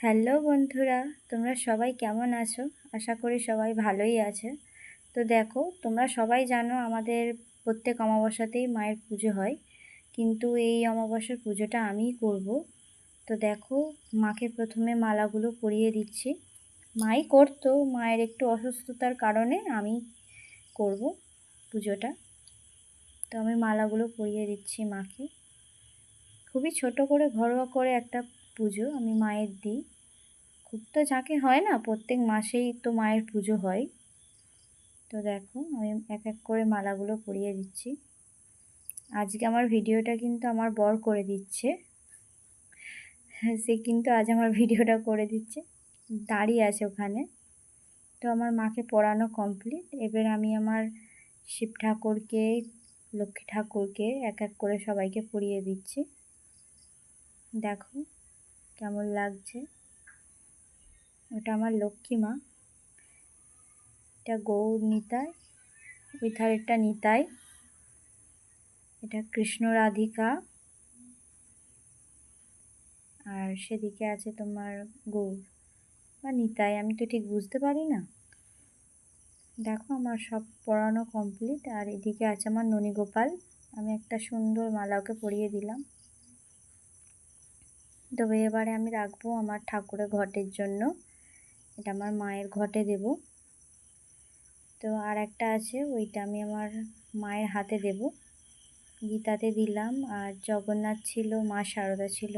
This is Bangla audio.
হ্যালো বন্ধুরা, তোমরা সবাই কেমন আছো? আশা করি সবাই ভালোই আছে। তো দেখো, তোমরা সবাই জানো আমাদের প্রত্যেক অমাবস্যাতেই মায়ের পুজো হয়, কিন্তু এই অমাবস্যার পুজোটা আমিই করব। তো দেখো, মাকে প্রথমে মালাগুলো পরিয়ে দিচ্ছি। মাই করতো, মায়ের একটু অসুস্থতার কারণে আমি করব পুজোটা। তো আমি মালাগুলো পরিয়ে দিচ্ছি মাকে। খুবই ছোট করে ঘরোয়া করে একটা পুজো আমি মায়ের দিই। খুব তো ঝাঁকে হয় না, প্রত্যেক মাসেই তো মায়ের পুজো হয়। তো দেখো, আমি এক এক করে মালাগুলো পরিয়ে দিচ্ছি। আজকে আমার ভিডিওটা কিন্তু আমার বর করে দিচ্ছে। সে কিন্তু আজ আমার ভিডিওটা করে দিচ্ছে, দাঁড়িয়ে আছে ওখানে। তো আমার মাকে পরানো কমপ্লিট। এবার আমি আমার শিব ঠাকুরকে, লক্ষ্মী ঠাকুরকে এক এক করে সবাইকে পরিয়ে দিচ্ছি। দেখো কেমন লাগছে। ওটা আমার লক্ষ্মী মা, এটা গৌর নিতাই, ওই ধারেরটা নিতাই, এটা কৃষ্ণ রাধিকা, আর সেদিকে আছে তোমার গৌর বা নিতাই, আমি তো ঠিক বুঝতে পারি না। দেখো আমার সব পরানো কমপ্লিট। আর এদিকে আছে আমার ননীগোপাল। আমি একটা সুন্দর মালা ওকে পরিয়ে দিলাম। তবে এবারে আমি রাখবো আমার ঠাকুরের ঘটের জন্য, এটা আমার মায়ের ঘটে দেব। তো আর একটা আছে, ওইটা আমি আমার মায়ের হাতে দেব। গীতাতে দিলাম, আর জগন্নাথ ছিল, মা শারদা ছিল।